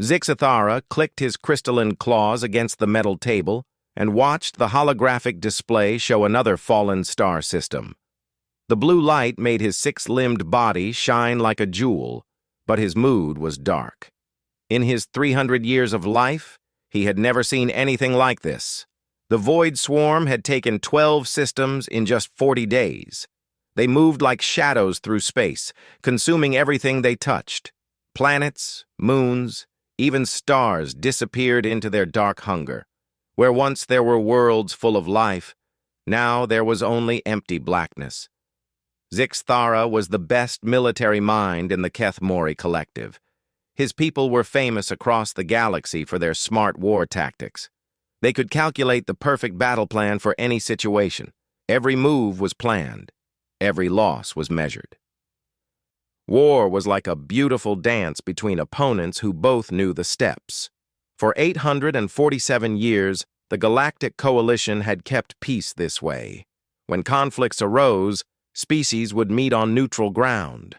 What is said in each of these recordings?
Zixathara clicked his crystalline claws against the metal table and watched the holographic display show another fallen star system. The blue light made his six-limbed body shine like a jewel, but his mood was dark. In his 300 years of life, he had never seen anything like this. The Void Swarm had taken 12 systems in just 40 days. They moved like shadows through space, consuming everything they touched. Planets, moons, even stars disappeared into their dark hunger. Where once there were worlds full of life, now there was only empty blackness. Zixathara was the best military mind in the Keth Mori collective. His people were famous across the galaxy for their smart war tactics. They could calculate the perfect battle plan for any situation. Every move was planned. Every loss was measured. War was like a beautiful dance between opponents who both knew the steps. For 847 years, the Galactic Coalition had kept peace this way. When conflicts arose, species would meet on neutral ground.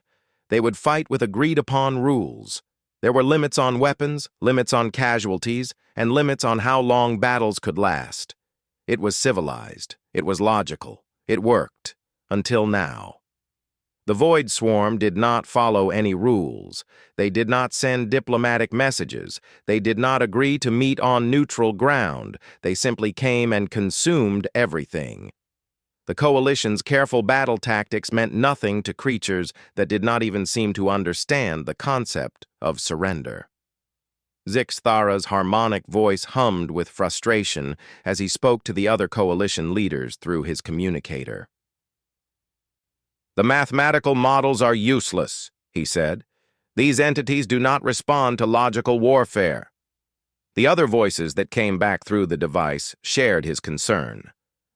They would fight with agreed-upon rules. There were limits on weapons, limits on casualties, and limits on how long battles could last. It was civilized. It was logical. It worked. Until now. The Void Swarm did not follow any rules. They did not send diplomatic messages. They did not agree to meet on neutral ground. They simply came and consumed everything. The Coalition's careful battle tactics meant nothing to creatures that did not even seem to understand the concept of surrender. Zixathara's harmonic voice hummed with frustration as he spoke to the other Coalition leaders through his communicator. "The mathematical models are useless," he said. "These entities do not respond to logical warfare." The other voices that came back through the device shared his concern.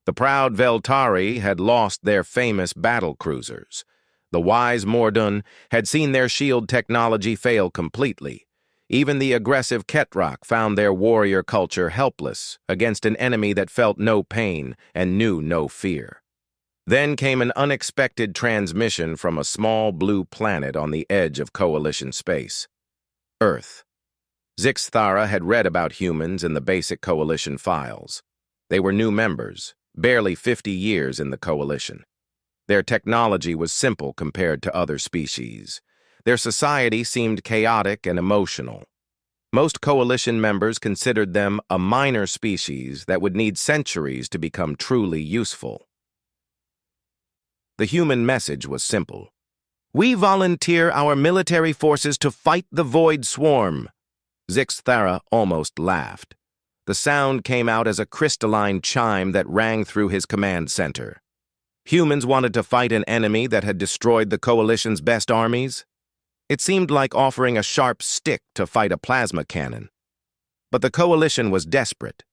The proud Veltari had lost their famous battle cruisers. The wise Mordun had seen their shield technology fail completely. Even the aggressive Ketrak found their warrior culture helpless against an enemy that felt no pain and knew no fear. Then came an unexpected transmission from a small blue planet on the edge of Coalition space. Earth. Zixathara had read about humans in the basic Coalition files. They were new members, barely 50 years in the Coalition. Their technology was simple compared to other species. Their society seemed chaotic and emotional. Most Coalition members considered them a minor species that would need centuries to become truly useful. The human message was simple. "We volunteer our military forces to fight the Void Swarm." Zixathara almost laughed. The sound came out as a crystalline chime that rang through his command center. Humans wanted to fight an enemy that had destroyed the Coalition's best armies? It seemed like offering a sharp stick to fight a plasma cannon. But the Coalition was desperate.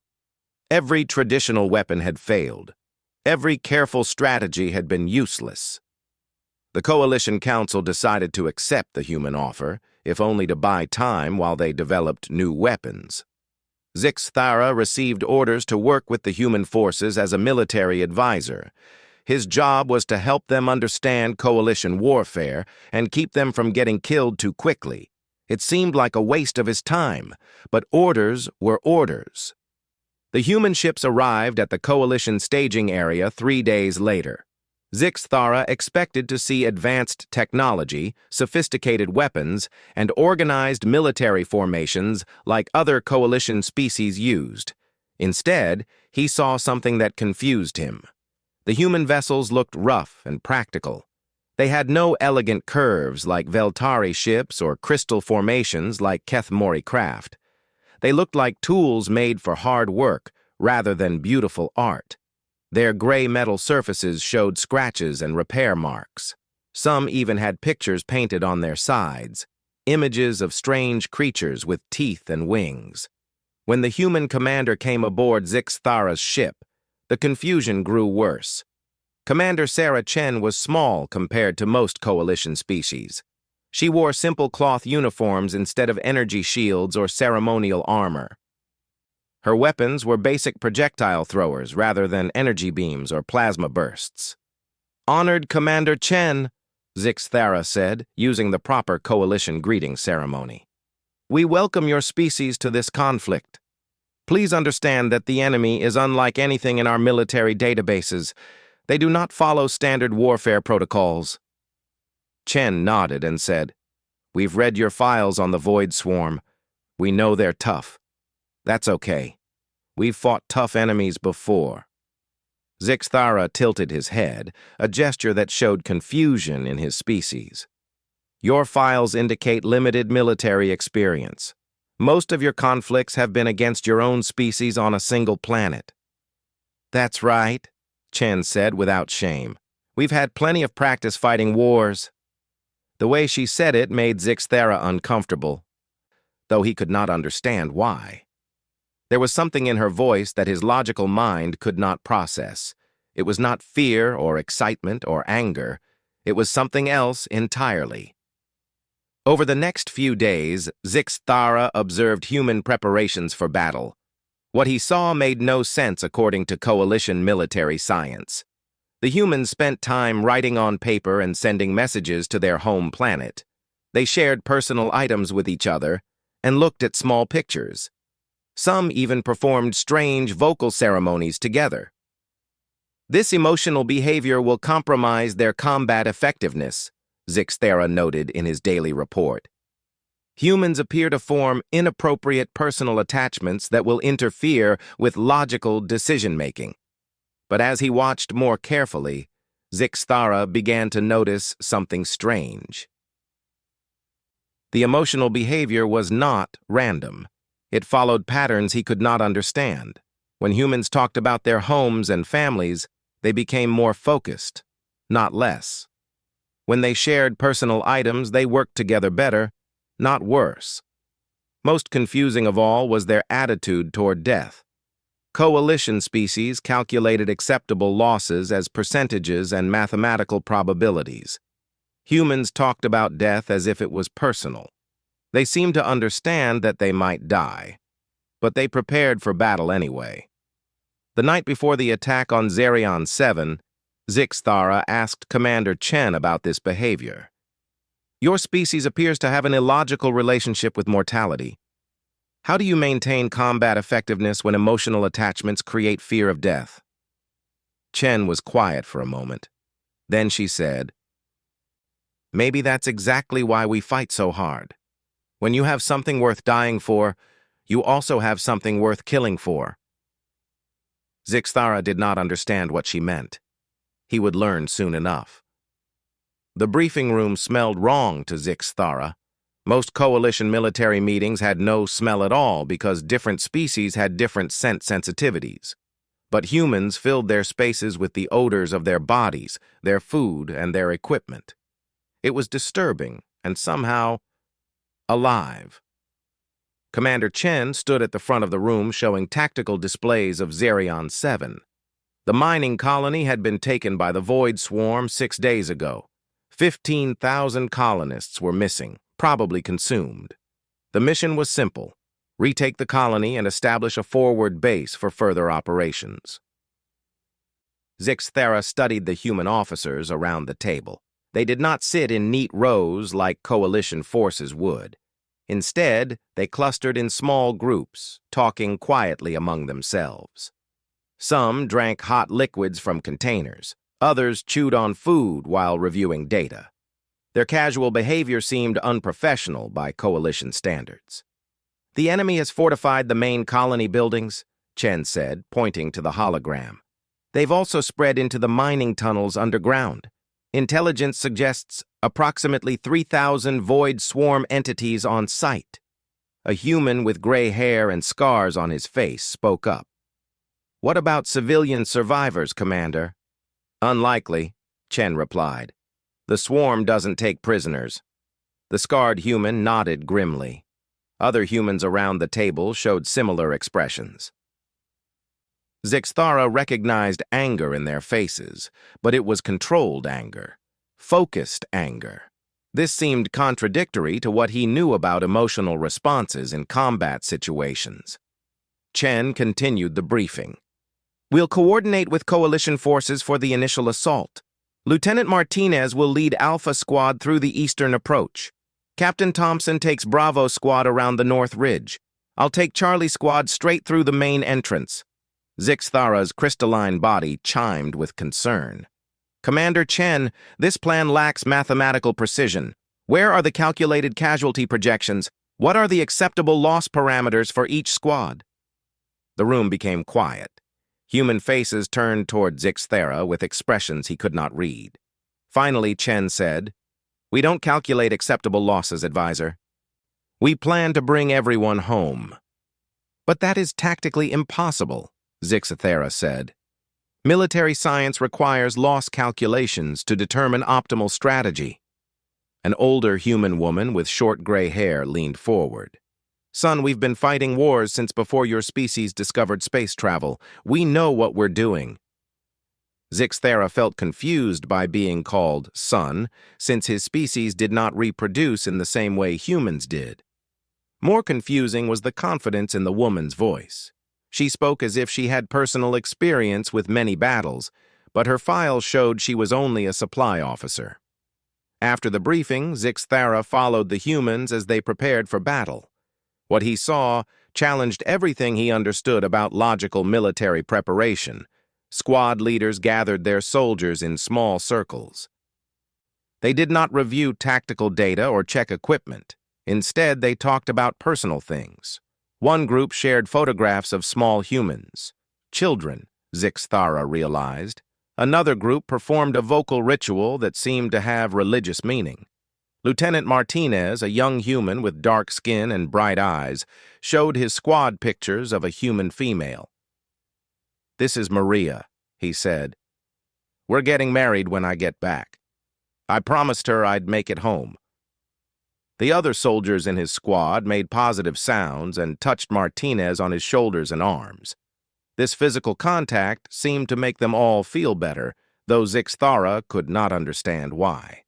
Every traditional weapon had failed. Every careful strategy had been useless. The Coalition Council decided to accept the human offer, if only to buy time while they developed new weapons. Zixathara received orders to work with the human forces as a military advisor. His job was to help them understand Coalition warfare and keep them from getting killed too quickly. It seemed like a waste of his time, but orders were orders. The human ships arrived at the Coalition staging area 3 days later. Zixathara expected to see advanced technology, sophisticated weapons, and organized military formations like other Coalition species used. Instead, he saw something that confused him. The human vessels looked rough and practical. They had no elegant curves like Veltari ships or crystal formations like Keth Mori craft. They looked like tools made for hard work rather than beautiful art. Their gray metal surfaces showed scratches and repair marks. Some even had pictures painted on their sides, images of strange creatures with teeth and wings. When the human commander came aboard Zixathara's ship, the confusion grew worse. Commander Sarah Chen was small compared to most Coalition species. She wore simple cloth uniforms instead of energy shields or ceremonial armor. Her weapons were basic projectile throwers rather than energy beams or plasma bursts. "Honored Commander Chen," Zixathara said, using the proper Coalition greeting ceremony. We welcome your species to this conflict. Please understand that the enemy is unlike anything in our military databases. They do not follow standard warfare protocols." Chen nodded and said, "We've read your files on the Void Swarm. We know they're tough. That's okay. We've fought tough enemies before." Zixthara tilted his head, a gesture that showed confusion in his species. "Your files indicate limited military experience. Most of your conflicts have been against your own species on a single planet." "That's right," Chen said without shame. "We've had plenty of practice fighting wars." The way she said it made Zixthara uncomfortable, though he could not understand why. There was something in her voice that his logical mind could not process. It was not fear or excitement or anger. It was something else entirely. Over the next few days, Zixthara observed human preparations for battle. What he saw made no sense according to coalition military science. The humans spent time writing on paper and sending messages to their home planet. They shared personal items with each other and looked at small pictures. Some even performed strange vocal ceremonies together. "This emotional behavior will compromise their combat effectiveness," Zixthara noted in his daily report. "Humans appear to form inappropriate personal attachments that will interfere with logical decision-making." But as he watched more carefully, Zixthara began to notice something strange. The emotional behavior was not random. It followed patterns he could not understand. When humans talked about their homes and families, they became more focused, not less. When they shared personal items, they worked together better, not worse. Most confusing of all was their attitude toward death. Coalition species calculated acceptable losses as percentages and mathematical probabilities. Humans talked about death as if it was personal. They seemed to understand that they might die, but they prepared for battle anyway. The night before the attack on Zerion 7, Zixthara asked Commander Chen about this behavior. "Your species appears to have an illogical relationship with mortality. How do you maintain combat effectiveness when emotional attachments create fear of death?" Chen was quiet for a moment. Then she said, "Maybe that's exactly why we fight so hard. When you have something worth dying for, you also have something worth killing for." Zixthara did not understand what she meant. He would learn soon enough. The briefing room smelled wrong to Zixthara. Most coalition military meetings had no smell at all because different species had different scent sensitivities. But humans filled their spaces with the odors of their bodies, their food, and their equipment. It was disturbing and somehow alive. Commander Chen stood at the front of the room showing tactical displays of Zerion 7. The mining colony had been taken by the Void Swarm 6 days ago. 15,000 colonists were missing, probably consumed. The mission was simple: retake the colony and establish a forward base for further operations. Zixthara studied the human officers around the table. They did not sit in neat rows like coalition forces would. Instead, they clustered in small groups, talking quietly among themselves. Some drank hot liquids from containers. Others chewed on food while reviewing data. Their casual behavior seemed unprofessional by coalition standards. "The enemy has fortified the main colony buildings," Chen said, pointing to the hologram. "They've also spread into the mining tunnels underground. Intelligence suggests approximately 3,000 Void Swarm entities on site." A human with gray hair and scars on his face spoke up. "What about civilian survivors, Commander?" "Unlikely," Chen replied. "The swarm doesn't take prisoners." The scarred human nodded grimly. Other humans around the table showed similar expressions. Zixthara recognized anger in their faces, but it was controlled anger, focused anger. This seemed contradictory to what he knew about emotional responses in combat situations. Chen continued the briefing. "We'll coordinate with coalition forces for the initial assault. Lieutenant Martinez will lead Alpha Squad through the eastern approach. Captain Thompson takes Bravo Squad around the North Ridge. I'll take Charlie Squad straight through the main entrance. Zixthara's crystalline body chimed with concern. Commander Chen, this plan lacks mathematical precision. Where are the calculated casualty projections? What are the acceptable loss parameters for each squad? The room became quiet. Human faces turned toward Zixthara with expressions he could not read. Finally, Chen said, "We don't calculate acceptable losses, advisor. We plan to bring everyone home." "But that is tactically impossible," Zixthara said. "Military science requires loss calculations to determine optimal strategy." An older human woman with short gray hair leaned forward. "Son, we've been fighting wars since before your species discovered space travel. We know what we're doing." Zixthara felt confused by being called son, since his species did not reproduce in the same way humans did. More confusing was the confidence in the woman's voice. She spoke as if she had personal experience with many battles, but her files showed she was only a supply officer. After the briefing, Zixthara followed the humans as they prepared for battle. What he saw challenged everything he understood about logical military preparation. Squad leaders gathered their soldiers in small circles. They did not review tactical data or check equipment. Instead, they talked about personal things. One group shared photographs of small humans. Children, Zixthara realized. Another group performed a vocal ritual that seemed to have religious meaning. Lieutenant Martinez, a young human with dark skin and bright eyes, showed his squad pictures of a human female. "This is Maria," he said. "We're getting married when I get back. I promised her I'd make it home." The other soldiers in his squad made positive sounds and touched Martinez on his shoulders and arms. This physical contact seemed to make them all feel better, though Zixthara could not understand why.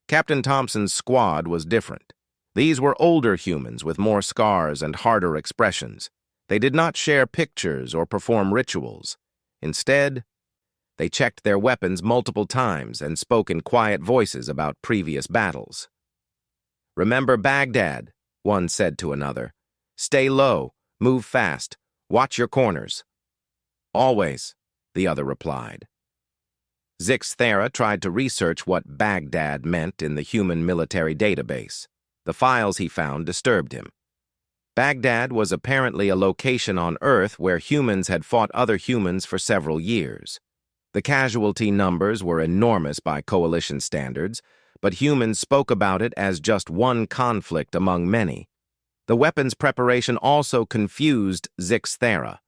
Captain Thompson's squad was different. These were older humans with more scars and harder expressions. They did not share pictures or perform rituals. Instead, they checked their weapons multiple times and spoke in quiet voices about previous battles. "Remember Baghdad," one said to another. "Stay low, move fast, watch your corners." "Always," the other replied. Zixthara tried to research what Baghdad meant in the human military database. The files he found disturbed him. Baghdad was apparently a location on Earth where humans had fought other humans for several years. The casualty numbers were enormous by coalition standards, but humans spoke about it as just one conflict among many. The weapons preparation also confused Zixthara.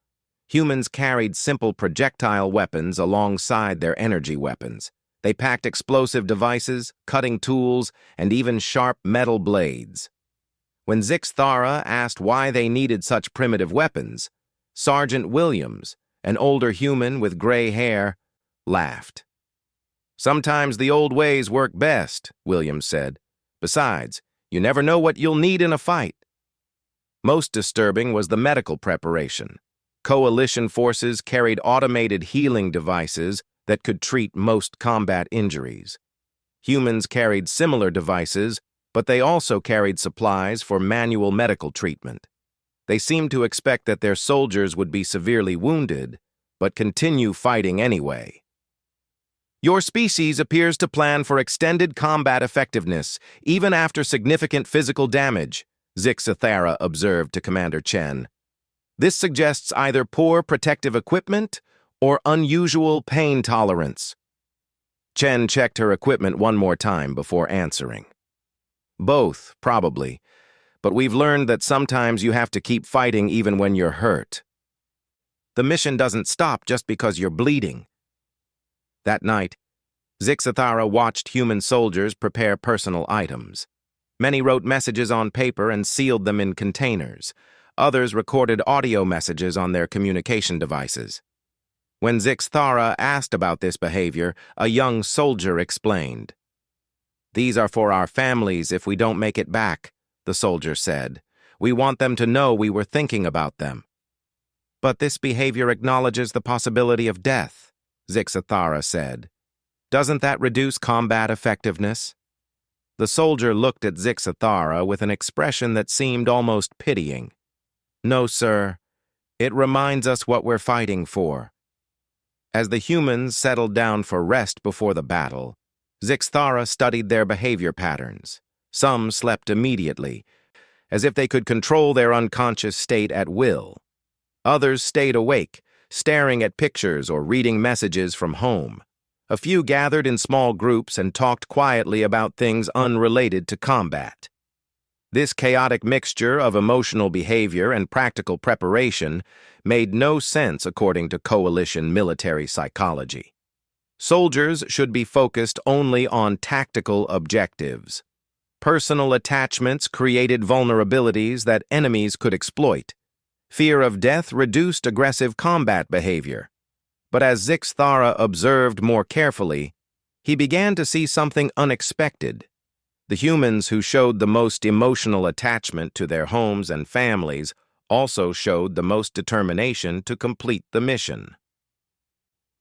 Humans carried simple projectile weapons alongside their energy weapons. They packed explosive devices, cutting tools, and even sharp metal blades. When Zixthara asked why they needed such primitive weapons, Sergeant Williams, an older human with gray hair, laughed. "Sometimes the old ways work best," Williams said. "Besides, you never know what you'll need in a fight." Most disturbing was the medical preparation. Coalition forces carried automated healing devices that could treat most combat injuries. Humans carried similar devices, but they also carried supplies for manual medical treatment. They seemed to expect that their soldiers would be severely wounded, but continue fighting anyway. "Your species appears to plan for extended combat effectiveness, even after significant physical damage," Zixthara observed to Commander Chen. "This suggests either poor protective equipment or unusual pain tolerance." Chen checked her equipment one more time before answering. "Both, probably, but we've learned that sometimes you have to keep fighting even when you're hurt. The mission doesn't stop just because you're bleeding." That night, Zixthara watched human soldiers prepare personal items. Many wrote messages on paper and sealed them in containers. Others recorded audio messages on their communication devices. When Zixthara asked about this behavior, a young soldier explained. "These are for our families if we don't make it back," the soldier said. "We want them to know we were thinking about them." "But this behavior acknowledges the possibility of death," Zixthara said. "Doesn't that reduce combat effectiveness?" The soldier looked at Zixathara with an expression that seemed almost pitying. "No, sir. It reminds us what we're fighting for." As the humans settled down for rest before the battle, Zixathara studied their behavior patterns. Some slept immediately, as if they could control their unconscious state at will. Others stayed awake, staring at pictures or reading messages from home. A few gathered in small groups and talked quietly about things unrelated to combat. This chaotic mixture of emotional behavior and practical preparation made no sense according to coalition military psychology. Soldiers should be focused only on tactical objectives. Personal attachments created vulnerabilities that enemies could exploit. Fear of death reduced aggressive combat behavior. But as Zixathara observed more carefully, he began to see something unexpected. The humans who showed the most emotional attachment to their homes and families also showed the most determination to complete the mission.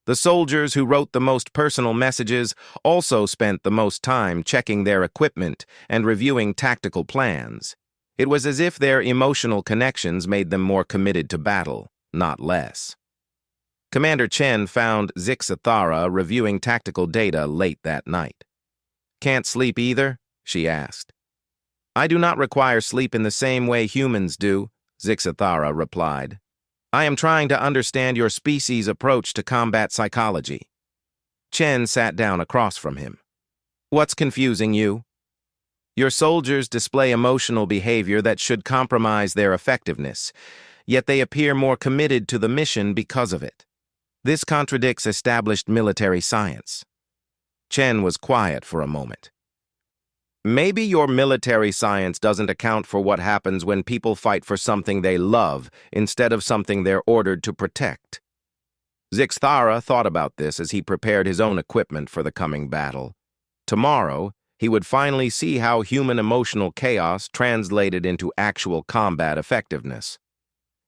The soldiers who wrote the most personal messages also spent the most time checking their equipment and reviewing tactical plans. It was as if their emotional connections made them more committed to battle, not less. Commander Chen found Zixathara reviewing tactical data late that night. "Can't sleep either?" she asked. "I do not require sleep in the same way humans do," Zixathara replied. "I am trying to understand your species' approach to combat psychology." Chen sat down across from him. "What's confusing you?" "Your soldiers display emotional behavior that should compromise their effectiveness, yet they appear more committed to the mission because of it. This contradicts established military science." Chen was quiet for a moment. "Maybe your military science doesn't account for what happens when people fight for something they love instead of something they're ordered to protect." Zixathara thought about this as he prepared his own equipment for the coming battle. Tomorrow, he would finally see how human emotional chaos translated into actual combat effectiveness.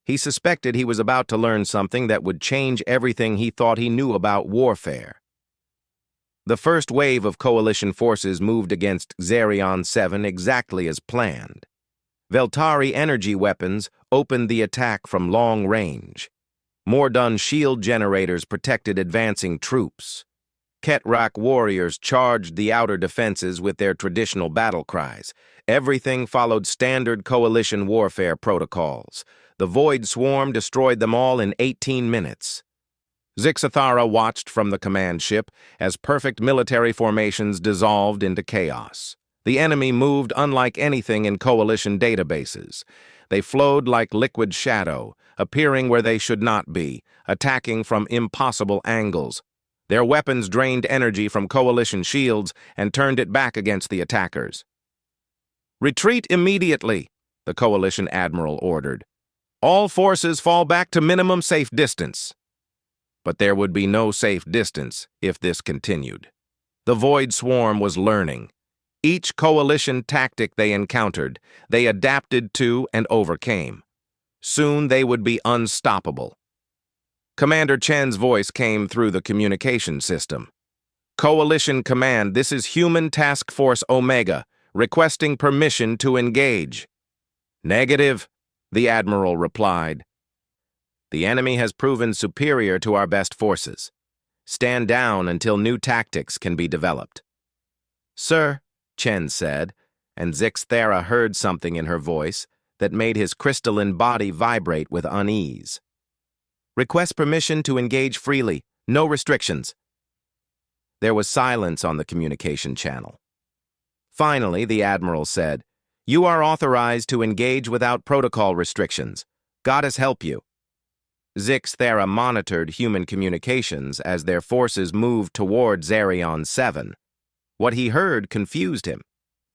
He suspected he was about to learn something that would change everything he thought he knew about warfare. The first wave of coalition forces moved against Xerion 7 exactly as planned. Veltari energy weapons opened the attack from long range. Mordun shield generators protected advancing troops. Ketrak warriors charged the outer defenses with their traditional battle cries. Everything followed standard coalition warfare protocols. The Void Swarm destroyed them all in 18 minutes. Zixathara watched from the command ship as perfect military formations dissolved into chaos. The enemy moved unlike anything in coalition databases. They flowed like liquid shadow, appearing where they should not be, attacking from impossible angles. Their weapons drained energy from coalition shields and turned it back against the attackers. "Retreat immediately," the coalition admiral ordered. "All forces fall back to minimum safe distance." But there would be no safe distance if this continued. The Void Swarm was learning. Each coalition tactic they encountered, they adapted to and overcame. Soon they would be unstoppable. Commander Chen's voice came through the communication system. "Coalition Command, this is Human Task Force Omega, requesting permission to engage." "Negative," the Admiral replied. "The enemy has proven superior to our best forces. Stand down until new tactics can be developed." "Sir," Chen said, and Zixathara heard something in her voice that made his crystalline body vibrate with unease. "Request permission to engage freely, no restrictions." There was silence on the communication channel. Finally, the Admiral said, "You are authorized to engage without protocol restrictions. Goddess help you." Zixathara monitored human communications as their forces moved toward Xerion 7. What he heard confused him.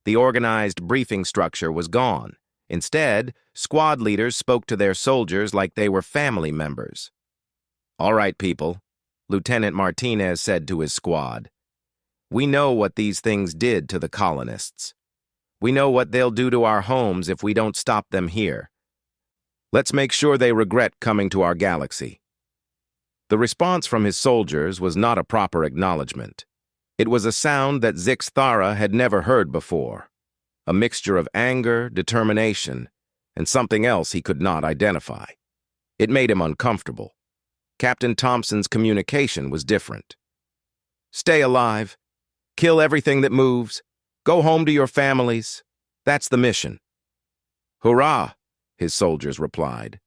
The organized briefing structure was gone. Instead, squad leaders spoke to their soldiers like they were family members. "All right, people," Lieutenant Martinez said to his squad. "We know what these things did to the colonists. We know what they'll do to our homes if we don't stop them here. Let's make sure they regret coming to our galaxy." The response from his soldiers was not a proper acknowledgement. It was a sound that Zixthara had never heard before, a mixture of anger, determination, and something else he could not identify. It made him uncomfortable. Captain Thompson's communication was different. "Stay alive. Kill everything that moves. Go home to your families. That's the mission." "Hurrah," his soldiers replied.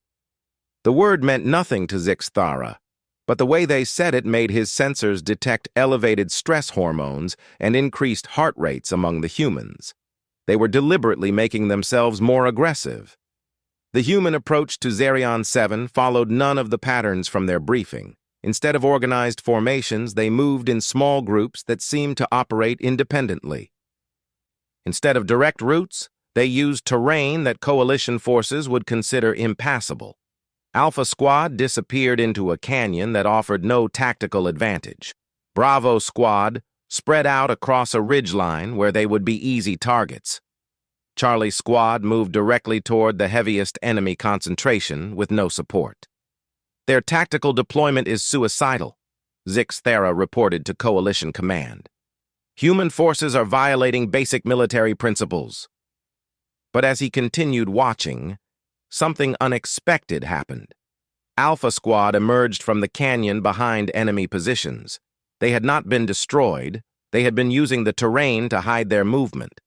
The word meant nothing to Zixthara, but the way they said it made his sensors detect elevated stress hormones and increased heart rates among the humans. They were deliberately making themselves more aggressive. The human approach to Zerion 7 followed none of the patterns from their briefing. Instead of organized formations, they moved in small groups that seemed to operate independently. Instead of direct routes, they used terrain that coalition forces would consider impassable. Alpha Squad disappeared into a canyon that offered no tactical advantage. Bravo Squad spread out across a ridgeline where they would be easy targets. Charlie Squad moved directly toward the heaviest enemy concentration with no support. "Their tactical deployment is suicidal," Zixthara reported to Coalition Command. "Human forces are violating basic military principles." But as he continued watching, something unexpected happened. Alpha Squad emerged from the canyon behind enemy positions. They had not been destroyed. They had been using the terrain to hide their movement.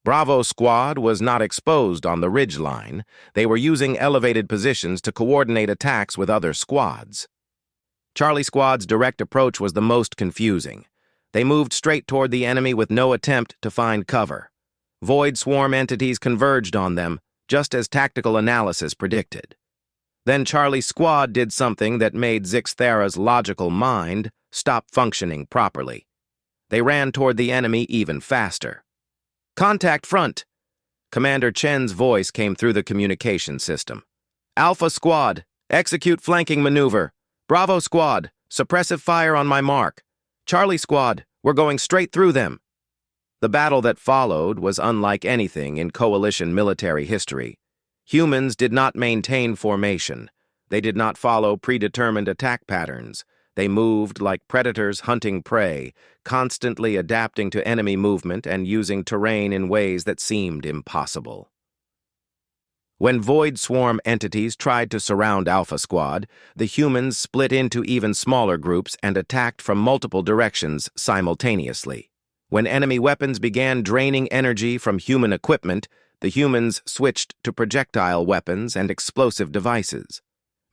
Bravo Squad was not exposed on the ridgeline. They were using elevated positions to coordinate attacks with other squads. Charlie Squad's direct approach was the most confusing. They moved straight toward the enemy with no attempt to find cover. Void swarm entities converged on them, just as tactical analysis predicted. Then Charlie's squad did something that made Zixthara's logical mind stop functioning properly. They ran toward the enemy even faster. "Contact front!" Commander Chen's voice came through the communication system. "Alpha Squad, execute flanking maneuver. Bravo Squad, suppressive fire on my mark. Charlie Squad, we're going straight through them." The battle that followed was unlike anything in coalition military history. Humans did not maintain formation. They did not follow predetermined attack patterns. They moved like predators hunting prey, constantly adapting to enemy movement and using terrain in ways that seemed impossible. When Void Swarm entities tried to surround Alpha Squad, the humans split into even smaller groups and attacked from multiple directions simultaneously. When enemy weapons began draining energy from human equipment, the humans switched to projectile weapons and explosive devices.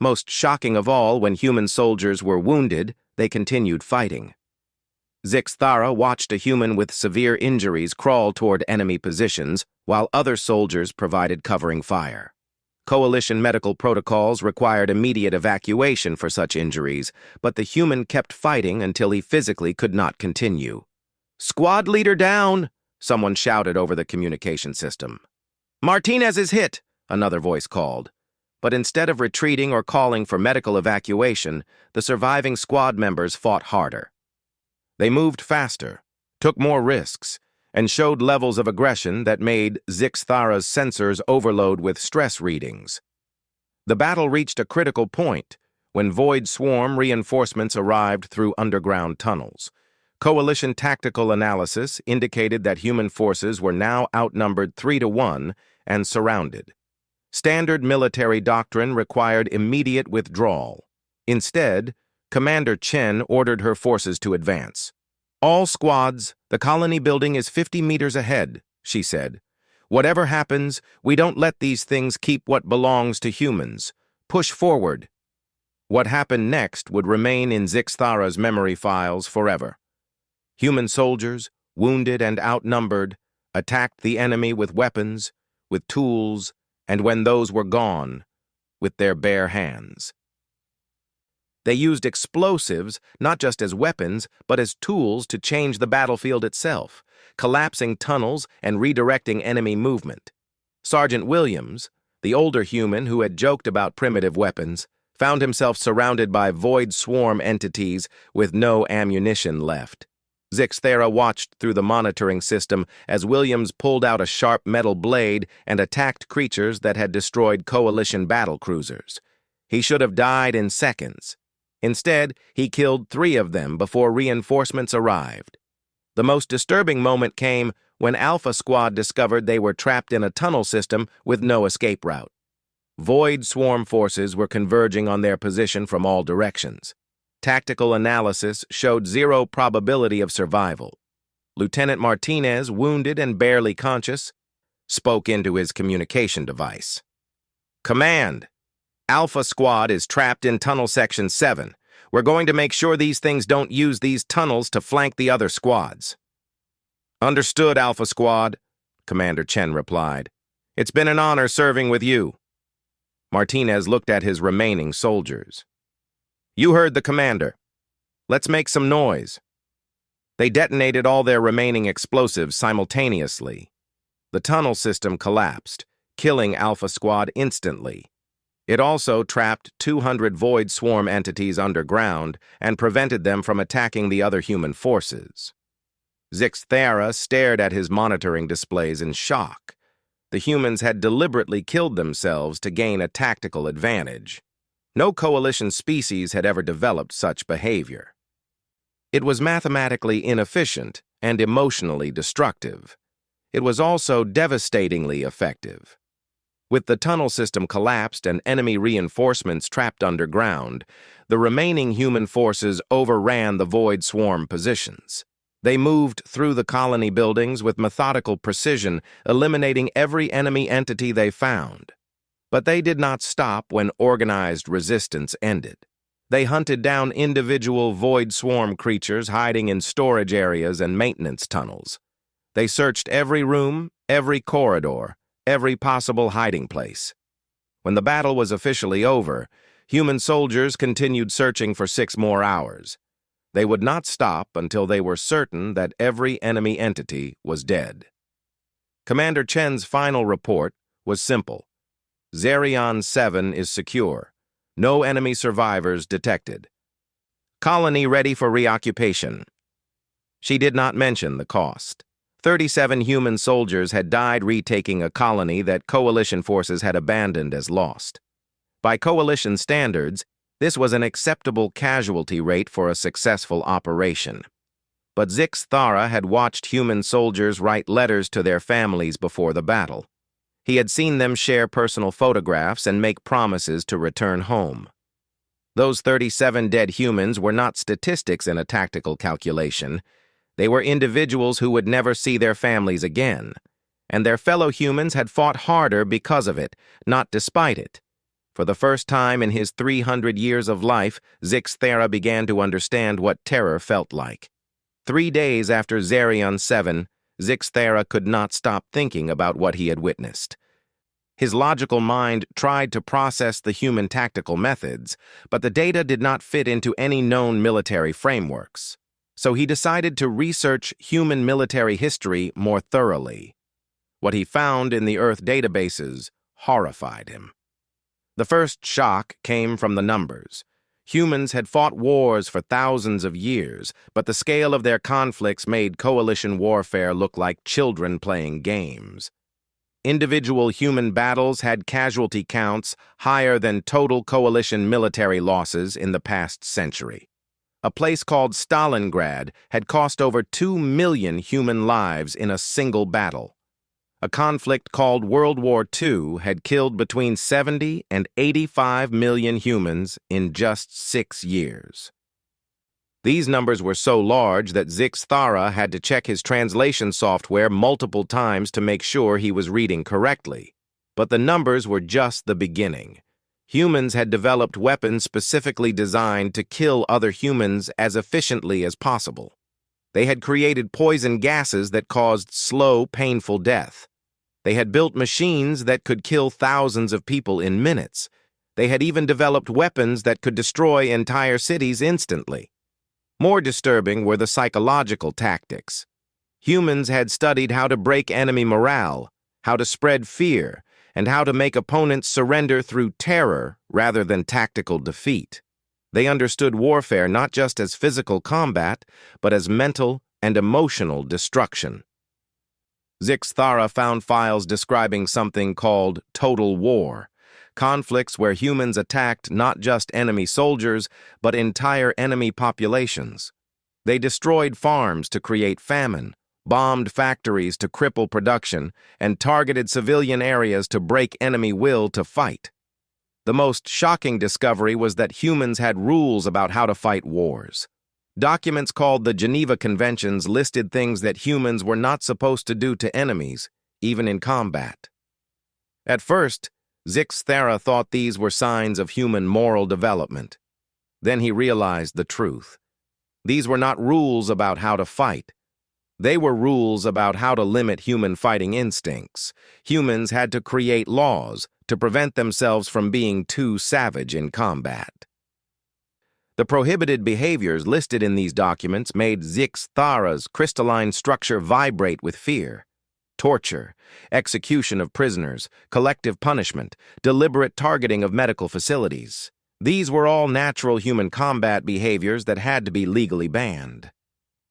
Most shocking of all, when human soldiers were wounded, they continued fighting. Zixthara watched a human with severe injuries crawl toward enemy positions, while other soldiers provided covering fire. Coalition medical protocols required immediate evacuation for such injuries, but the human kept fighting until he physically could not continue. "Squad leader down!" someone shouted over the communication system. "Martinez is hit!" another voice called. But instead of retreating or calling for medical evacuation, the surviving squad members fought harder. They moved faster, took more risks, and showed levels of aggression that made Zixthara's sensors overload with stress readings. The battle reached a critical point when Void Swarm reinforcements arrived through underground tunnels. Coalition tactical analysis indicated that human forces were now outnumbered 3-1 and surrounded. Standard military doctrine required immediate withdrawal. Instead, Commander Chen ordered her forces to advance. "All squads, the colony building is 50 meters ahead," she said. "Whatever happens, we don't let these things keep what belongs to humans. Push forward." What happened next would remain in Zixthara's memory files forever. Human soldiers, wounded and outnumbered, attacked the enemy with weapons, with tools, and when those were gone, with their bare hands. They used explosives not just as weapons, but as tools to change the battlefield itself, collapsing tunnels and redirecting enemy movement. Sergeant Williams, the older human who had joked about primitive weapons, found himself surrounded by Void Swarm entities with no ammunition left. Zixthara watched through the monitoring system as Williams pulled out a sharp metal blade and attacked creatures that had destroyed Coalition battlecruisers. He should have died in seconds. Instead, he killed 3 of them before reinforcements arrived. The most disturbing moment came when Alpha Squad discovered they were trapped in a tunnel system with no escape route. Void swarm forces were converging on their position from all directions. Tactical analysis showed zero probability of survival. Lieutenant Martinez, wounded and barely conscious, spoke into his communication device. "Command! Alpha Squad is trapped in Tunnel Section 7. We're going to make sure these things don't use these tunnels to flank the other squads." "Understood, Alpha Squad," Commander Chen replied. "It's been an honor serving with you." Martinez looked at his remaining soldiers. "You heard the commander. Let's make some noise." They detonated all their remaining explosives simultaneously. The tunnel system collapsed, killing Alpha Squad instantly. It also trapped 200 void swarm entities underground and prevented them from attacking the other human forces. Zixthara stared at his monitoring displays in shock. The humans had deliberately killed themselves to gain a tactical advantage. No coalition species had ever developed such behavior. It was mathematically inefficient and emotionally destructive. It was also devastatingly effective. With the tunnel system collapsed and enemy reinforcements trapped underground, the remaining human forces overran the void swarm positions. They moved through the colony buildings with methodical precision, eliminating every enemy entity they found. But they did not stop when organized resistance ended. They hunted down individual void swarm creatures hiding in storage areas and maintenance tunnels. They searched every room, every corridor, every possible hiding place. When the battle was officially over, human soldiers continued searching for 6 more hours. They would not stop until they were certain that every enemy entity was dead. Commander Chen's final report was simple. Zerion 7 is secure. No enemy survivors detected. Colony ready for reoccupation. She did not mention the cost. 37 human soldiers had died retaking a colony that coalition forces had abandoned as lost. By coalition standards, this was an acceptable casualty rate for a successful operation. But Zixthara had watched human soldiers write letters to their families before the battle. He had seen them share personal photographs and make promises to return home. Those 37 dead humans were not statistics in a tactical calculation. They were individuals who would never see their families again, and their fellow humans had fought harder because of it, not despite it. For the first time in his 300 years of life, Zixthara began to understand what terror felt like. 3 days after Zerion 7, Zixthara could not stop thinking about what he had witnessed. His logical mind tried to process the human tactical methods, but the data did not fit into any known military frameworks. So he decided to research human military history more thoroughly. What he found in the Earth databases horrified him. The first shock came from the numbers. Humans had fought wars for thousands of years, but the scale of their conflicts made coalition warfare look like children playing games. Individual human battles had casualty counts higher than total coalition military losses in the past century. A place called Stalingrad had cost over 2 million human lives in a single battle. A conflict called World War II had killed between 70 and 85 million humans in just 6 years. These numbers were so large that Zixthara had to check his translation software multiple times to make sure he was reading correctly. But the numbers were just the beginning. Humans had developed weapons specifically designed to kill other humans as efficiently as possible. They had created poison gases that caused slow, painful death. They had built machines that could kill thousands of people in minutes. They had even developed weapons that could destroy entire cities instantly. More disturbing were the psychological tactics. Humans had studied how to break enemy morale, how to spread fear, and how to make opponents surrender through terror rather than tactical defeat. They understood warfare not just as physical combat, but as mental and emotional destruction. Zixthara found files describing something called total war, conflicts where humans attacked not just enemy soldiers, but entire enemy populations. They destroyed farms to create famine, bombed factories to cripple production, and targeted civilian areas to break enemy will to fight. The most shocking discovery was that humans had rules about how to fight wars. Documents called the Geneva Conventions listed things that humans were not supposed to do to enemies, even in combat. At first, Zixthara thought these were signs of human moral development. Then he realized the truth. These were not rules about how to fight. They were rules about how to limit human fighting instincts. Humans had to create laws to prevent themselves from being too savage in combat. The prohibited behaviors listed in these documents made Zixthara's crystalline structure vibrate with fear. Torture, execution of prisoners, collective punishment, deliberate targeting of medical facilities. These were all natural human combat behaviors that had to be legally banned.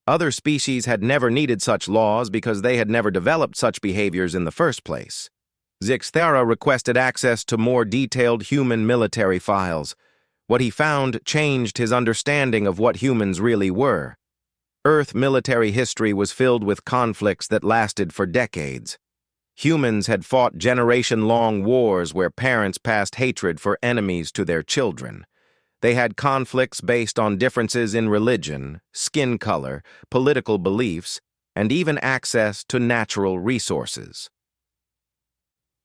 Other species had never needed such laws because they had never developed such behaviors in the first place. Zixthara requested access to more detailed human military files. What he found changed his understanding of what humans really were. Earth military history was filled with conflicts that lasted for decades. Humans had fought generation-long wars where parents passed hatred for enemies to their children. They had conflicts based on differences in religion, skin color, political beliefs, and even access to natural resources.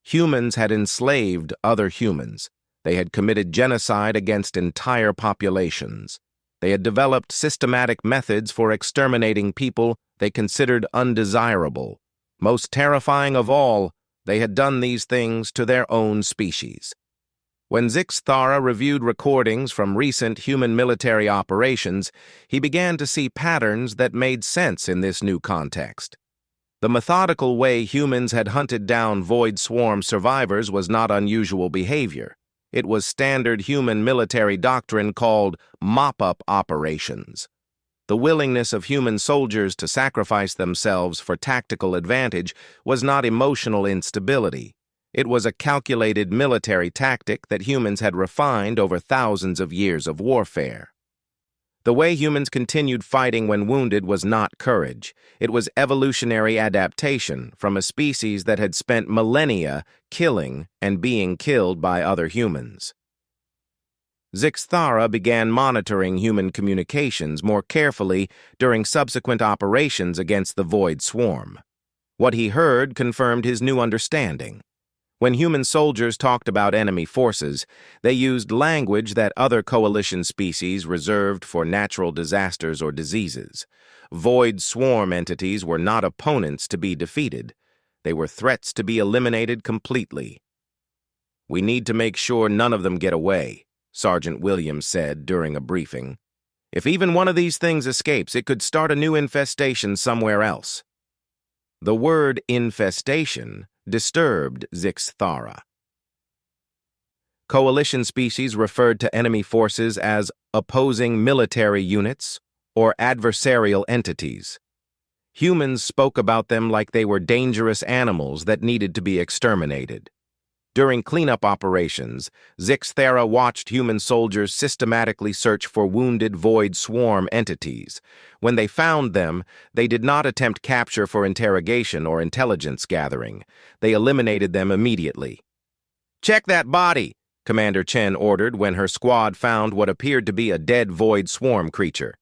Humans had enslaved other humans. They had committed genocide against entire populations. They had developed systematic methods for exterminating people they considered undesirable. Most terrifying of all, they had done these things to their own species. When Zixthara reviewed recordings from recent human military operations, he began to see patterns that made sense in this new context. The methodical way humans had hunted down Void Swarm survivors was not unusual behavior. It was standard human military doctrine called mop-up operations. The willingness of human soldiers to sacrifice themselves for tactical advantage was not emotional instability. It was a calculated military tactic that humans had refined over thousands of years of warfare. The way humans continued fighting when wounded was not courage. It was evolutionary adaptation from a species that had spent millennia killing and being killed by other humans. Zixthara began monitoring human communications more carefully during subsequent operations against the Void Swarm. What he heard confirmed his new understanding. When human soldiers talked about enemy forces, they used language that other coalition species reserved for natural disasters or diseases. Void Swarm entities were not opponents to be defeated. They were threats to be eliminated completely. "We need to make sure none of them get away," Sergeant Williams said during a briefing. "If even one of these things escapes, it could start a new infestation somewhere else." The word infestation disturbed Zixthara. Coalition species referred to enemy forces as opposing military units or adversarial entities. Humans spoke about them like they were dangerous animals that needed to be exterminated. During cleanup operations, Zixthara watched human soldiers systematically search for wounded Void Swarm entities. When they found them, they did not attempt capture for interrogation or intelligence gathering. They eliminated them immediately. "Check that body," Commander Chen ordered when her squad found what appeared to be a dead Void Swarm creature.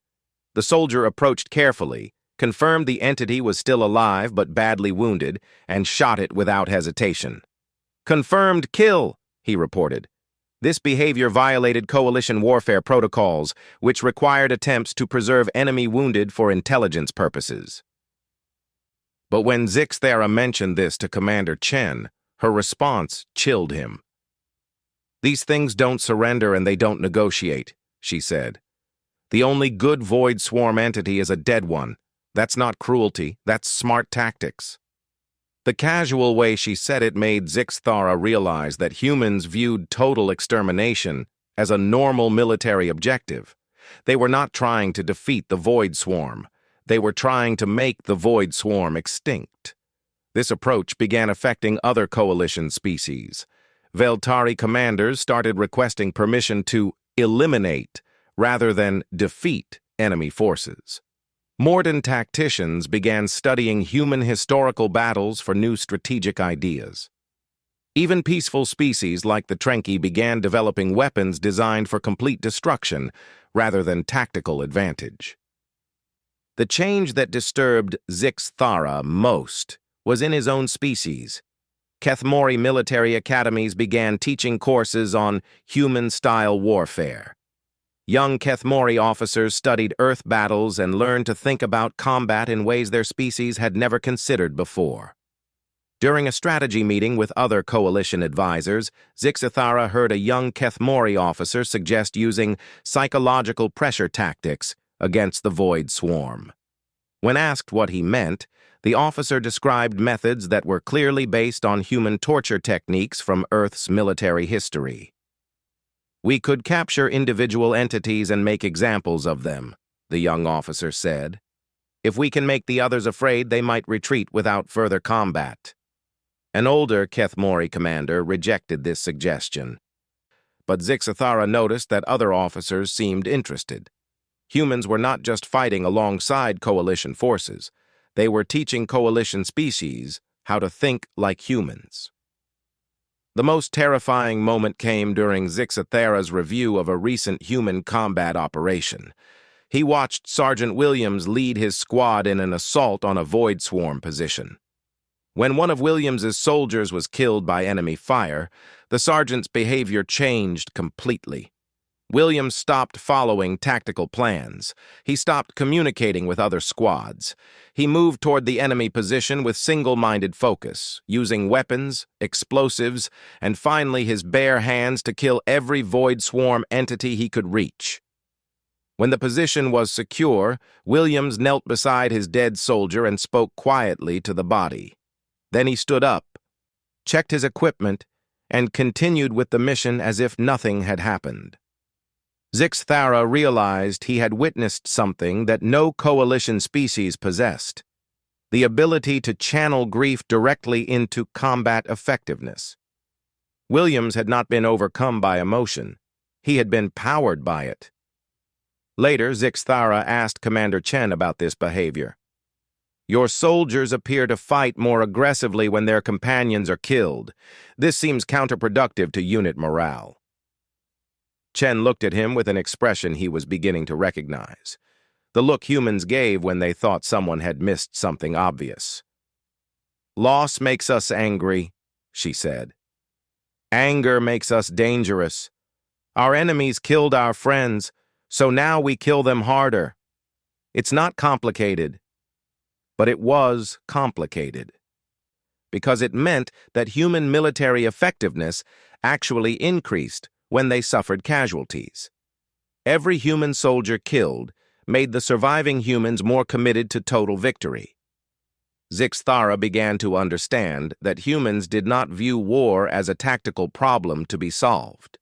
The soldier approached carefully, confirmed the entity was still alive but badly wounded, and shot it without hesitation. "Confirmed kill," he reported. This behavior violated coalition warfare protocols, which required attempts to preserve enemy wounded for intelligence purposes. But when Zixthara mentioned this to Commander Chen, her response chilled him. "These things don't surrender and they don't negotiate," she said. "The only good Void Swarm entity is a dead one. That's not cruelty, that's smart tactics." The casual way she said it made Zixthara realize that humans viewed total extermination as a normal military objective. They were not trying to defeat the Void Swarm. They were trying to make the Void Swarm extinct. This approach began affecting other coalition species. Veltari commanders started requesting permission to eliminate rather than defeat enemy forces. Modern tacticians began studying human historical battles for new strategic ideas. Even peaceful species like the Trenki began developing weapons designed for complete destruction rather than tactical advantage. The change that disturbed Zix-Thara most was in his own species. Kethmori military academies began teaching courses on human-style warfare. Young Kethmori officers studied Earth battles and learned to think about combat in ways their species had never considered before. During a strategy meeting with other coalition advisors, Zix-Thara heard a young Kethmori officer suggest using psychological pressure tactics against the Void Swarm. When asked what he meant, the officer described methods that were clearly based on human torture techniques from Earth's military history. "We could capture individual entities and make examples of them," the young officer said. "If we can make the others afraid, they might retreat without further combat." An older Kethmori commander rejected this suggestion. But Zix-Thara noticed that other officers seemed interested. Humans were not just fighting alongside coalition forces. They were teaching coalition species how to think like humans. The most terrifying moment came during Zix-Thara's review of a recent human combat operation. He watched Sergeant Williams lead his squad in an assault on a Void Swarm position. When one of Williams's soldiers was killed by enemy fire, the sergeant's behavior changed completely. Williams stopped following tactical plans. He stopped communicating with other squads. He moved toward the enemy position with single-minded focus, using weapons, explosives, and finally his bare hands to kill every Void Swarm entity he could reach. When the position was secure, Williams knelt beside his dead soldier and spoke quietly to the body. Then he stood up, checked his equipment, and continued with the mission as if nothing had happened. Zix-Thara realized he had witnessed something that no coalition species possessed: the ability to channel grief directly into combat effectiveness. Williams had not been overcome by emotion. He had been powered by it. Later, Zix-Thara asked Commander Chen about this behavior. "Your soldiers appear to fight more aggressively when their companions are killed. This seems counterproductive to unit morale." Chen looked at him with an expression he was beginning to recognize. The look humans gave when they thought someone had missed something obvious. "Loss makes us angry," she said. "Anger makes us dangerous. Our enemies killed our friends, so now we kill them harder. It's not complicated." But it was complicated, because it meant that human military effectiveness actually increased when they suffered casualties. Every human soldier killed made the surviving humans more committed to total victory. Zix-Thara began to understand that humans did not view war as a tactical problem to be solved.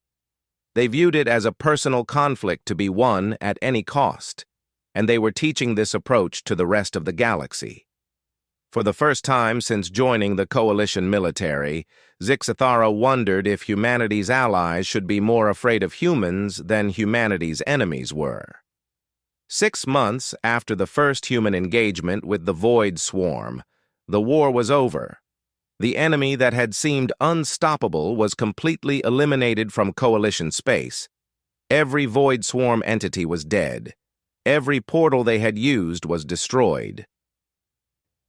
They viewed it as a personal conflict to be won at any cost, and they were teaching this approach to the rest of the galaxy. For the first time since joining the coalition military, Zix-Thara wondered if humanity's allies should be more afraid of humans than humanity's enemies were. 6 months after the first human engagement with the Void Swarm, the war was over. The enemy that had seemed unstoppable was completely eliminated from coalition space. Every Void Swarm entity was dead. Every portal they had used was destroyed.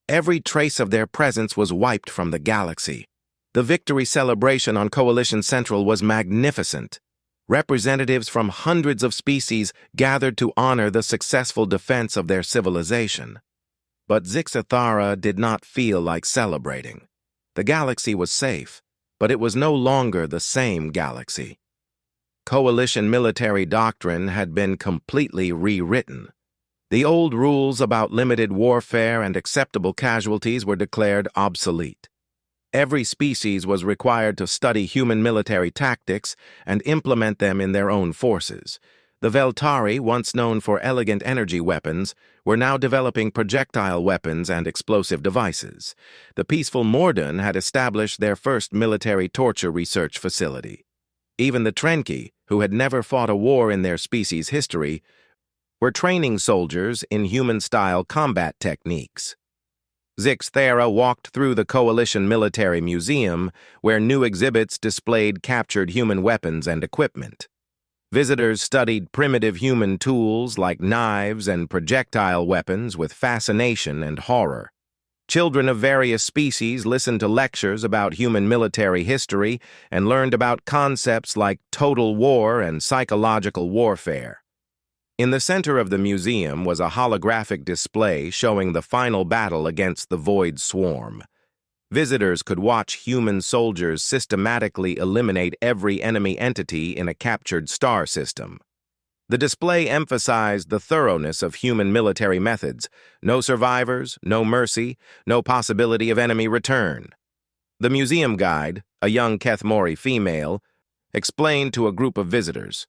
Every trace of their presence was wiped from the galaxy. The victory celebration on Coalition Central was magnificent. Representatives from hundreds of species gathered to honor the successful defense of their civilization. But Zix-Thara did not feel like celebrating. The galaxy was safe, but it was no longer the same galaxy. Coalition military doctrine had been completely rewritten. The old rules about limited warfare and acceptable casualties were declared obsolete. Every species was required to study human military tactics and implement them in their own forces. The Veltari, once known for elegant energy weapons, were now developing projectile weapons and explosive devices. The peaceful Morden had established their first military torture research facility. Even the Trenki, who had never fought a war in their species' history, were training soldiers in human-style combat techniques. Zixthera walked through the Coalition Military Museum, where new exhibits displayed captured human weapons and equipment. Visitors studied primitive human tools like knives and projectile weapons with fascination and horror. Children of various species listened to lectures about human military history and learned about concepts like total war and psychological warfare. In the center of the museum was a holographic display showing the final battle against the Void Swarm. Visitors could watch human soldiers systematically eliminate every enemy entity in a captured star system. The display emphasized the thoroughness of human military methods: no survivors, no mercy, no possibility of enemy return. The museum guide, a young Kethmori female, explained to a group of visitors,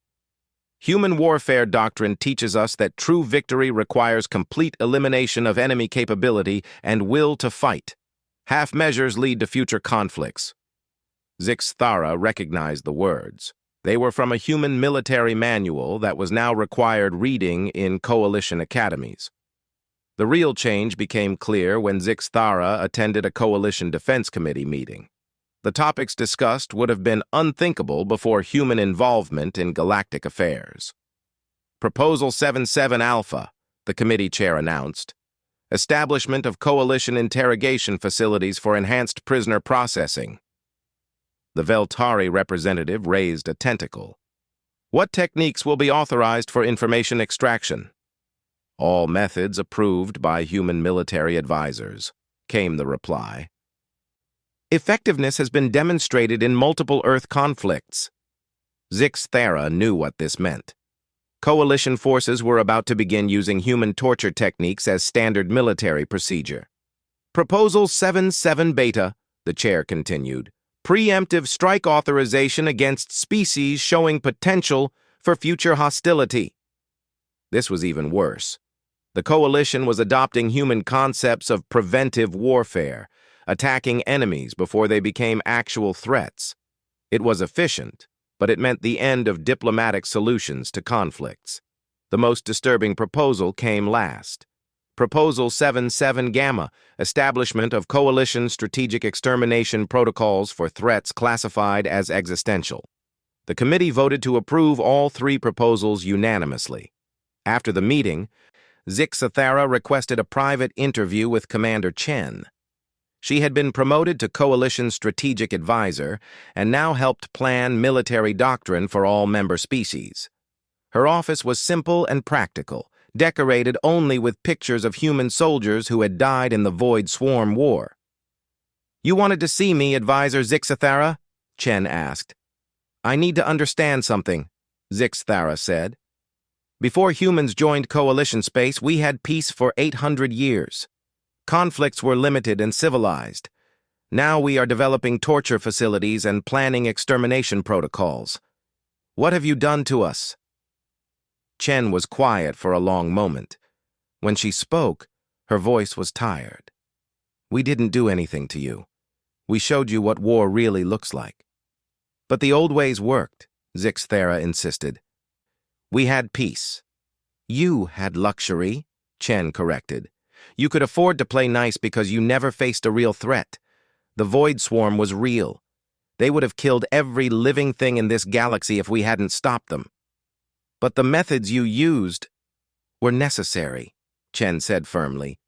"Human warfare doctrine teaches us that true victory requires complete elimination of enemy capability and will to fight. Half measures lead to future conflicts." Zixthara recognized the words. They were from a human military manual that was now required reading in Coalition academies. The real change became clear when Zixthara attended a Coalition Defense Committee meeting. The topics discussed would have been unthinkable before human involvement in galactic affairs. Proposal 77 Alpha, the committee chair announced. Establishment of Coalition interrogation facilities for enhanced prisoner processing. The Veltari representative raised a tentacle. What techniques will be authorized for information extraction? All methods approved by human military advisors, came the reply. Effectiveness has been demonstrated in multiple Earth conflicts. Zixthera knew what this meant. Coalition forces were about to begin using human torture techniques as standard military procedure. Proposal 77 Beta, the chair continued. Preemptive strike authorization against species showing potential for future hostility. This was even worse. The Coalition was adopting human concepts of preventive warfare, attacking enemies before they became actual threats. It was efficient, but it meant the end of diplomatic solutions to conflicts. The most disturbing proposal came last. Proposal 77 Gamma, establishment of Coalition strategic extermination protocols for threats classified as existential. The committee voted to approve all three proposals unanimously. After the meeting, Zixthera requested a private interview with Commander Chen. She had been promoted to Coalition strategic advisor and now helped plan military doctrine for all member species. Her office was simple and practical, decorated only with pictures of human soldiers who had died in the Void Swarm War. "You wanted to see me, Advisor Zixthera?" Chen asked. "I need to understand something," Zixthera said. "Before humans joined Coalition space, we had peace for 800 years. Conflicts were limited and civilized. Now we are developing torture facilities and planning extermination protocols. What have you done to us?" Chen was quiet for a long moment. When she spoke, her voice was tired. "We didn't do anything to you. We showed you what war really looks like." "But the old ways worked," Zixthera insisted. "We had peace." "You had luxury," Chen corrected. "You could afford to play nice because you never faced a real threat. The Void Swarm was real. They would have killed every living thing in this galaxy if we hadn't stopped them. But the methods you used were necessary," Chen said firmly.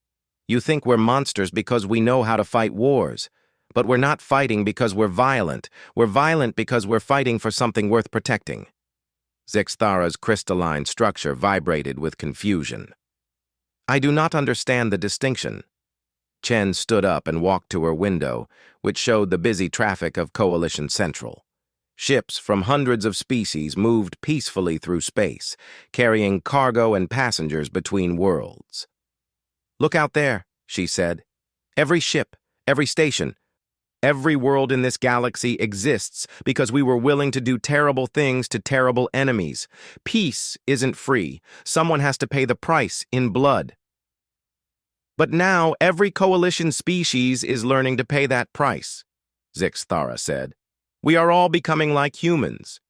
"You think we're monsters because we know how to fight wars. But we're not fighting because we're violent. We're violent because we're fighting for something worth protecting." Zixthara's crystalline structure vibrated with confusion. "I do not understand the distinction." Chen stood up and walked to her window, which showed the busy traffic of Coalition Central. Ships from hundreds of species moved peacefully through space, carrying cargo and passengers between worlds. "Look out there," she said. "Every ship, every station, every world in this galaxy exists because we were willing to do terrible things to terrible enemies. Peace isn't free. Someone has to pay the price in blood. But now every Coalition species is learning to pay that price," Zixthara said. "We are all becoming like humans."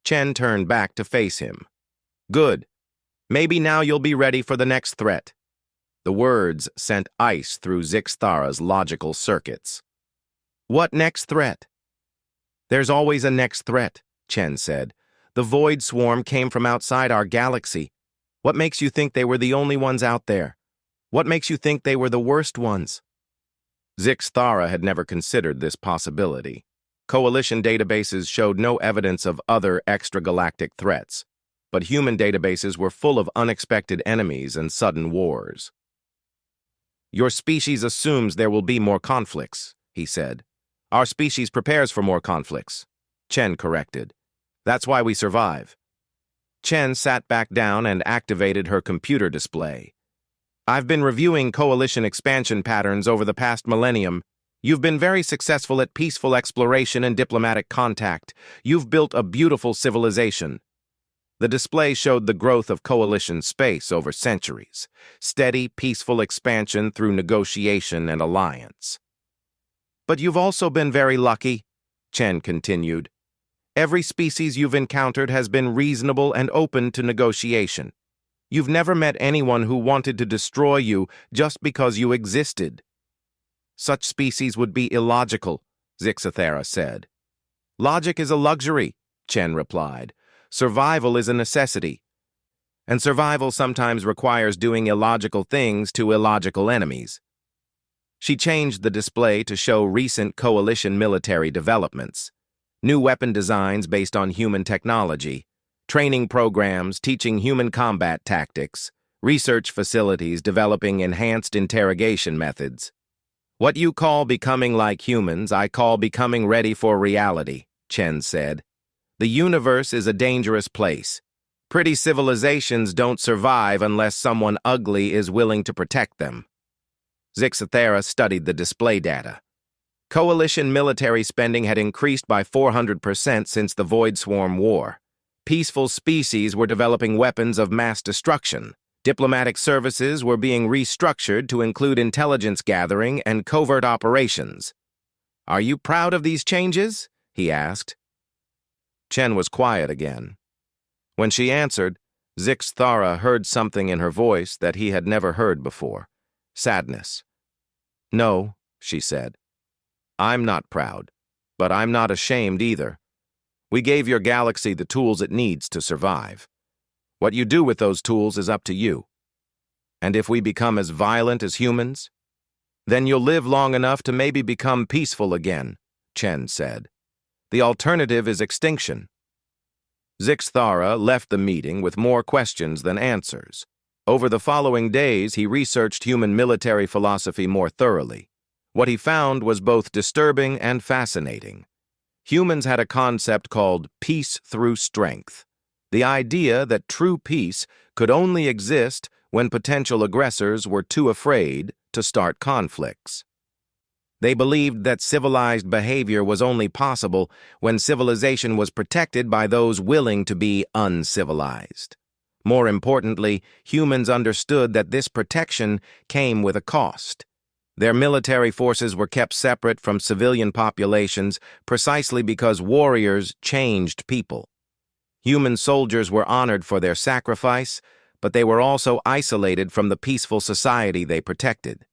Chen turned back to face him. "Good. Maybe now you'll be ready for the next threat. The words sent ice through Zixthara's logical circuits. What next threat? There's always a next threat, Chen said. The Void Swarm came from outside our galaxy. What makes you think they were the only ones out there? What makes you think they were the worst ones? Zixthara had never considered this possibility. Coalition databases showed no evidence of other extragalactic threats, but human databases were full of unexpected enemies and sudden wars. Your species assumes there will be more conflicts, he said. Our species prepares for more conflicts, Chen corrected. That's why we survive. Chen sat back down and activated her computer display. I've been reviewing coalition expansion patterns over the past millennium. You've been very successful at peaceful exploration and diplomatic contact. You've built a beautiful civilization. The display showed the growth of coalition space over centuries, steady, peaceful expansion through negotiation and alliance. But you've also been very lucky, Chen continued. Every species you've encountered has been reasonable and open to negotiation. You've never met anyone who wanted to destroy you just because you existed. Such species would be illogical, Zixthara said. Logic is a luxury, Chen replied. Survival is a necessity. And survival sometimes requires doing illogical things to illogical enemies. She changed the display to show recent coalition military developments. New weapon designs based on human technology, training programs teaching human combat tactics, research facilities developing enhanced interrogation methods. What you call becoming like humans, I call becoming ready for reality, Chen said. The universe is a dangerous place. Pretty civilizations don't survive unless someone ugly is willing to protect them. Zixthara studied the display data. Coalition military spending had increased by 400% since the Void Swarm War. Peaceful species were developing weapons of mass destruction. Diplomatic services were being restructured to include intelligence gathering and covert operations. Are you proud of these changes? He asked. Chen was quiet again. When she answered, Zixthara heard something in her voice that he had never heard before. Sadness. No, she said. I'm not proud, but I'm not ashamed either. We gave your galaxy the tools it needs to survive. What you do with those tools is up to you. And if we become as violent as humans, then you'll live long enough to maybe become peaceful again, Chen said. The alternative is extinction. Zixthara left the meeting with more questions than answers. Over the following days, he researched human military philosophy more thoroughly. What he found was both disturbing and fascinating. Humans had a concept called peace through strength. The idea that true peace could only exist when potential aggressors were too afraid to start conflicts. They believed that civilized behavior was only possible when civilization was protected by those willing to be uncivilized. More importantly, humans understood that this protection came with a cost. Their military forces were kept separate from civilian populations precisely because warriors changed people. Human soldiers were honored for their sacrifice, but they were also isolated from the peaceful society they protected.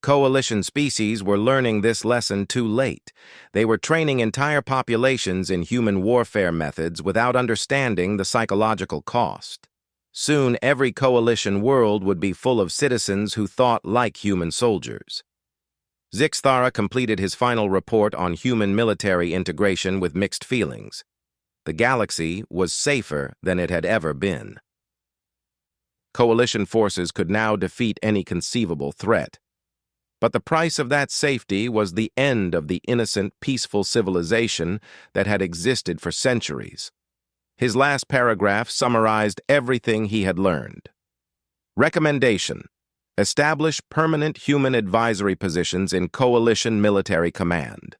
Coalition species were learning this lesson too late. They were training entire populations in human warfare methods without understanding the psychological cost. Soon, every coalition world would be full of citizens who thought like human soldiers. Zixthara completed his final report on human military integration with mixed feelings. The galaxy was safer than it had ever been. Coalition forces could now defeat any conceivable threat. But the price of that safety was the end of the innocent, peaceful civilization that had existed for centuries. His last paragraph summarized everything he had learned. Recommendation: establish permanent human advisory positions in coalition military command.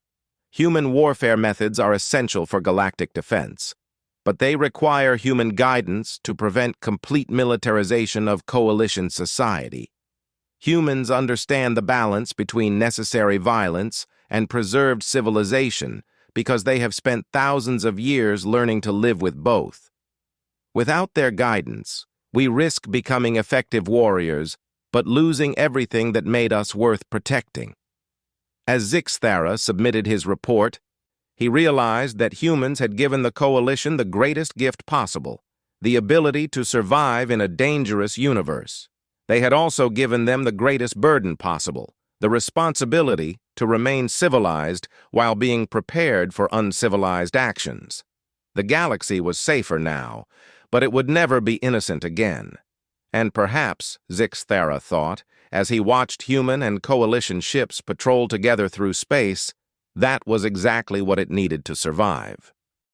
Human warfare methods are essential for galactic defense, but they require human guidance to prevent complete militarization of coalition society. Humans understand the balance between necessary violence and preserved civilization because they have spent thousands of years learning to live with both. Without their guidance, We risk becoming effective warriors, but losing everything that made us worth protecting. As Zixthara submitted his report, he realized that humans had given the Coalition the greatest gift possible, the ability to survive in a dangerous universe. They had also given them the greatest burden possible, the responsibility to remain civilized while being prepared for uncivilized actions. The galaxy was safer now, but it would never be innocent again. And perhaps, Zixthara thought, as he watched human and Coalition ships patrol together through space, that was exactly what it needed to survive.